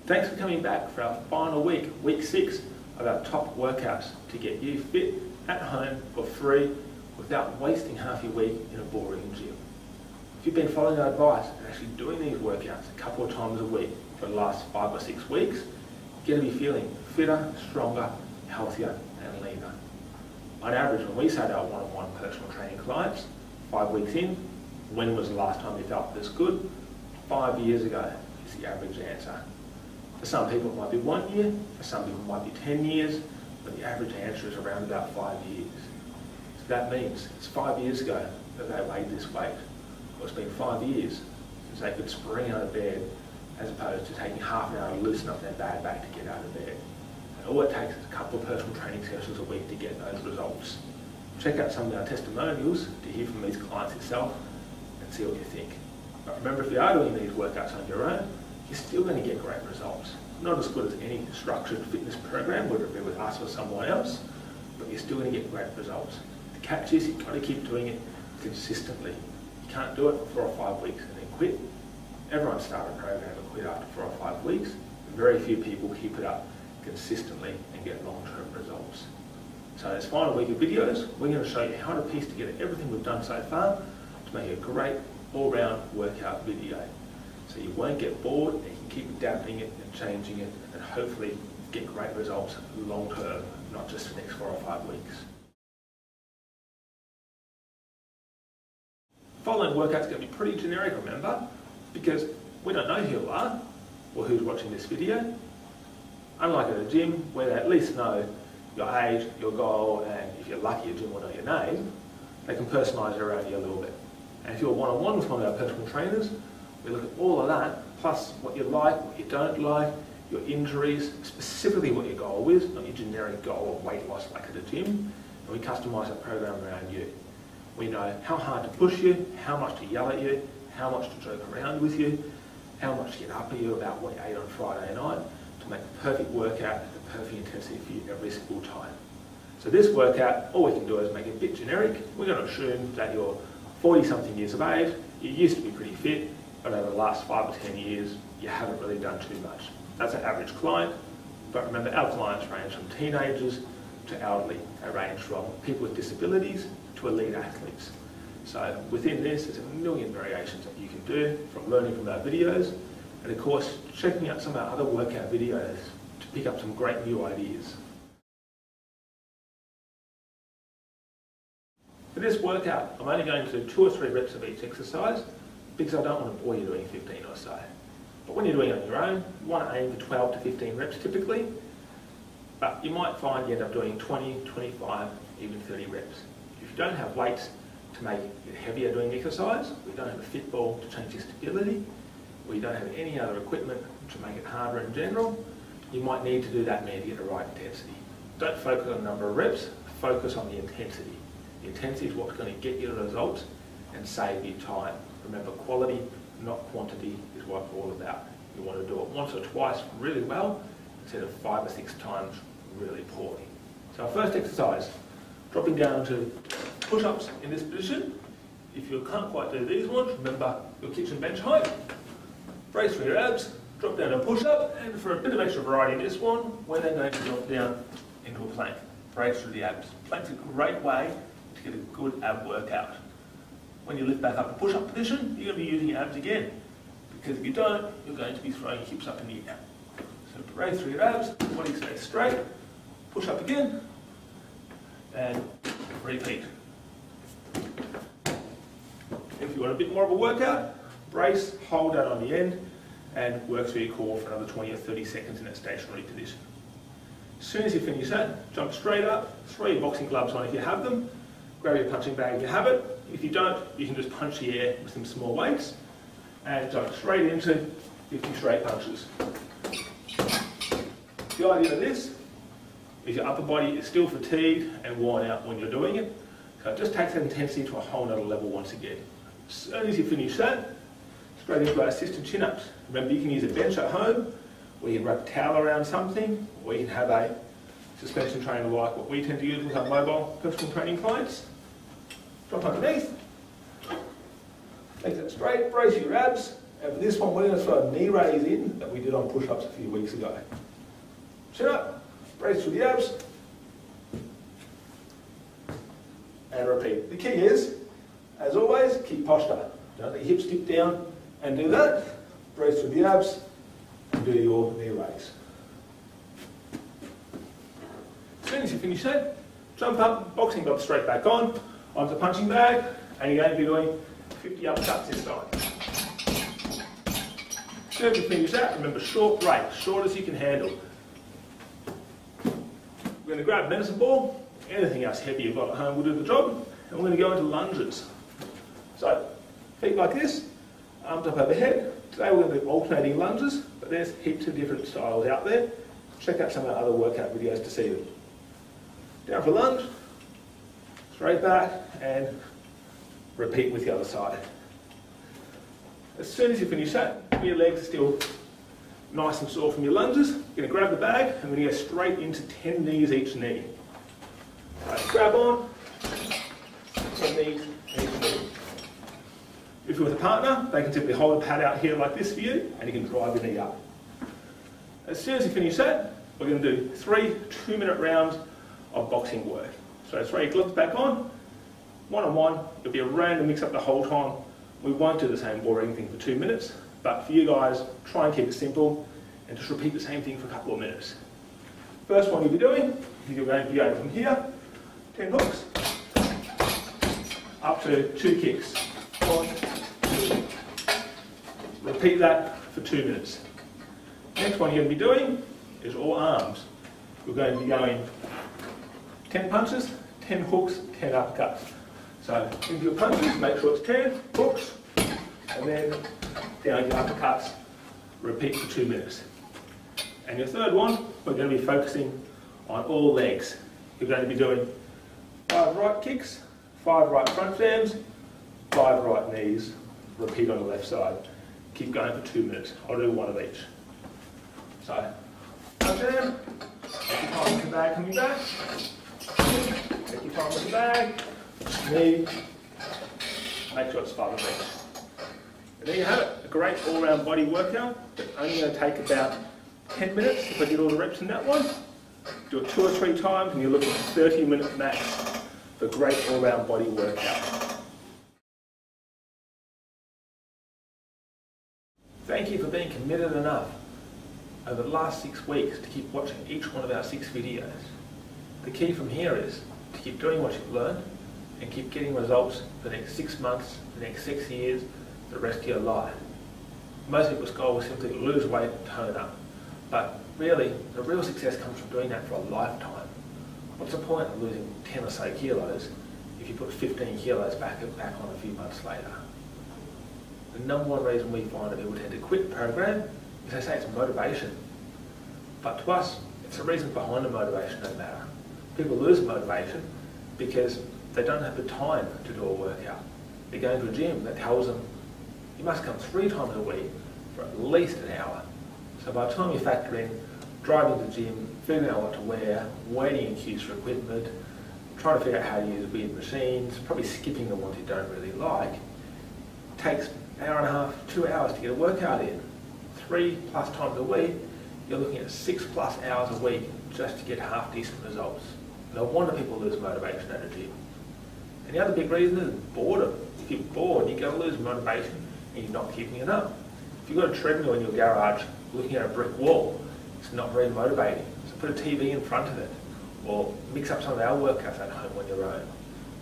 Thanks for coming back for our final week, week 6 of our top workouts to get you fit at home for free without wasting half your week in a boring gym. If you've been following our advice and actually doing these workouts a couple of times a week for the last 5 or 6 weeks, you're going to be feeling fitter, stronger, healthier and leaner. On average, when we say to our one-on-one personal training clients, 5 weeks in, when was the last time you felt this good? 5 years ago is the average answer. For some people it might be 1 year, for some people it might be 10 years, but the average answer is around about 5 years. So that means it's 5 years ago that they weighed this weight. Well, it's been 5 years since they could spring out of bed as opposed to taking half an hour to loosen up their bad back to get out of bed. And all it takes is a couple of personal training sessions a week to get those results. Check out some of our testimonials to hear from these clients yourself and see what you think. But remember, if you are doing these workouts on your own, you're still going to get great results. Not as good as any structured fitness program, whether it be with us or someone else, but you're still going to get great results. The catch is you've got to keep doing it consistently. You can't do it for 4 or 5 weeks and then quit. Everyone starts a program and quit after 4 or 5 weeks. Very few people keep it up consistently and get long-term results. So this final week of videos, we're going to show you how to piece together everything we've done so far to make a great all-round workout video. So you won't get bored and you can keep adapting it and changing it and hopefully get great results long-term, not just the next 4 or 5 weeks. Following workout's going to be pretty generic, remember, because we don't know who you are or who's watching this video. Unlike at a gym, where they at least know your age, your goal, and if you're lucky, a gym will know your name, they can personalise it around you a little bit. And if you're one-on-one with one of our personal trainers, we look at all of that, plus what you like, what you don't like, your injuries, specifically what your goal is, not your generic goal of weight loss like at a gym, and we customise our program around you. We know how hard to push you, how much to yell at you, how much to joke around with you, how much to get up at you about what you ate on Friday night, to make the perfect workout at the perfect intensity for you every single time. So this workout, all we can do is make it a bit generic. We're going to assume that you're 40-something years of age, you used to be pretty fit, but over the last 5 or 10 years, you haven't really done too much. That's an average client, but remember our clients range from teenagers to elderly. They range from people with disabilities to elite athletes. So within this, there's a million variations that you can do, from learning from our videos, and of course, checking out some of our other workout videos to pick up some great new ideas. For this workout, I'm only going to do 2 or 3 reps of each exercise because I don't want to bore you doing 15 or so. But when you're doing it on your own, you want to aim for 12 to 15 reps typically, but you might find you end up doing 20, 25, even 30 reps. If you don't have weights to make it heavier doing exercise, or you don't have a fit ball to change your stability, or you don't have any other equipment to make it harder in general, you might need to do that man to get the right intensity. Don't focus on the number of reps, focus on the intensity. The intensity is what's going to get you the results and save you time. Remember, quality, not quantity, is what we're all about. You want to do it once or twice really well, instead of 5 or 6 times really poorly. So our first exercise, dropping down to push-ups in this position. If you can't quite do these ones, remember your kitchen bench height. Brace for your abs, drop down to push-up, and for a bit of extra variety in this one, we're then going to drop down into a plank. Brace through the abs. Plank's a great way to get a good ab workout. When you lift back up to push-up position, you're going to be using your abs again, because if you don't, you're going to be throwing your hips up in the air. So brace through your abs, body stays straight, push up again, and repeat. If you want a bit more of a workout, brace, hold that on the end, and work through your core for another 20 or 30 seconds in that stationary position. As soon as you finish that, jump straight up, throw your boxing gloves on if you have them, grab your punching bag if you have it. If you don't, you can just punch the air with some small weights, and jump straight into 50 straight punches. The idea of this is your upper body is still fatigued and worn out when you're doing it, so it just takes that intensity to a whole nother level once again. As soon as you finish that, straight into our assisted chin-ups. Remember, you can use a bench at home, or you can wrap a towel around something, or you can have a suspension trainer like what we tend to use with our mobile personal training clients. Drop underneath, make that straight, brace your abs, And for this one, we're going to throw a knee raise in that we did on push-ups a few weeks ago. Chin up, raise through the abs, and repeat. The key is, as always, keep posture. Don't let your hips dip down and do that. Raise through the abs and do your knee raise. As soon as you finish that, jump up, boxing glove straight back on, onto the punching bag, and you're going to be doing 50 uppercuts this time. As soon as you finish that, remember short break, short as you can handle. We're going to grab medicine ball, anything else heavy you've got at home will do the job, and we're going to go into lunges. So, feet like this, arms up overhead. Today we're going to do alternating lunges, but there's heaps of different styles out there. Check out some of our other workout videos to see them. Down for lunge, straight back, and repeat with the other side. As soon as you finish that, your legs are still nice and sore from your lunges. You're going to grab the bag, and we're going to go straight into 10 knees each knee. Right, grab on, 10 knees each knee. If you're with a partner, they can simply hold a pad out here like this for you, and you can drive your knee up. As soon as you finish that, we're going to do 3 2-minute rounds of boxing work. So throw your gloves back on, one-on-one. It'll be a random mix-up the whole time. We won't do the same boring thing for 2 minutes, but for you guys, try and keep it simple and just repeat the same thing for a couple of minutes. First one you'll be doing, you're going to be going from here, 10 hooks, up to 2 kicks. 1, 2. Repeat that for 2 minutes. Next one you're going to be doing is all arms. We're going to be going 10 punches, 10 hooks, 10 uppercuts. So into your punches, make sure it's 10 hooks, and then down your uppercuts, repeat for 2 minutes. And your third one, we're going to be focusing on all legs. You're going to be doing 5 right kicks, 5 right front jams, 5 right knees, repeat on the left side. Keep going for 2 minutes. I'll do 1 of each. So, front jam, take your time with the bag coming back, take your time with the bag, knee, make sure it's 5 of each. And there you have it, a great all-round body workout, but only going to take about 10 minutes if I did all the reps in that one. Do it 2 or 3 times and you're looking at 30 minutes max for a great all-round body workout. Thank you for being committed enough over the last 6 weeks to keep watching each one of our 6 videos. The key from here is to keep doing what you've learned and keep getting results for the next 6 months, the next 6 years, the rest of your life. Most people's goal is simply to lose weight and tone up. But really, the real success comes from doing that for a lifetime. What's the point of losing 10 or so kilos if you put 15 kilos back on a few months later? The number one reason we find that people tend to quit the program is they say it's motivation. But to us, it's the reason behind the motivation that matter. People lose motivation because they don't have the time to do a workout. They're going to a gym that tells them you must come 3 times a week for at least an hour. So by the time you factor in driving to the gym, figuring out what to wear, waiting in queues for equipment, trying to figure out how to use weird machines, probably skipping the ones you don't really like, it takes an hour and a half, 2 hours to get a workout in. 3+ times a week, you're looking at 6+ hours a week just to get half decent results. No wonder people lose motivation at a gym. And the other big reason is boredom. If you're bored, you're going to lose motivation and you're not keeping it up. If you've got a treadmill in your garage looking at a brick wall, it's not very motivating. So put a TV in front of it, or mix up some of our workouts at home on your own.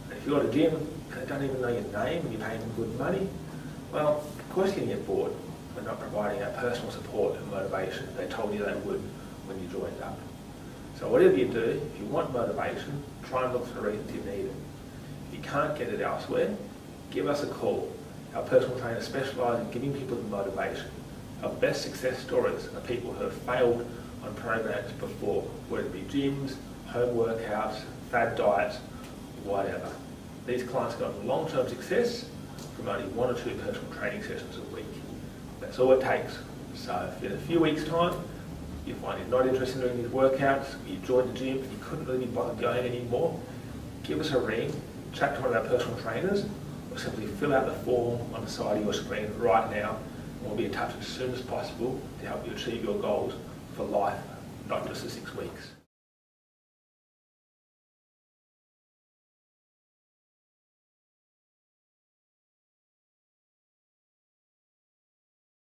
And if you've got a gym and they don't even know your name and you're paying them good money, well, of course you're going to get bored. We're not providing that personal support and motivation they told you they would when you joined up. So whatever you do, if you want motivation, try and look for the reasons you need it. If you can't get it elsewhere, give us a call. Our personal trainers specialise in giving people the motivation. Our best success stories are people who have failed on programs before, whether it be gyms, home workouts, fad diets, whatever. These clients got long-term success from only 1 or 2 personal training sessions a week. That's all it takes. So if in a few weeks' time you find you're not interested in doing these workouts, you joined the gym and you couldn't really be bothered going anymore, give us a ring, chat to one of our personal trainers, or simply fill out the form on the side of your screen right now. and we'll be in touch as soon as possible to help you achieve your goals for life, not just the 6 weeks.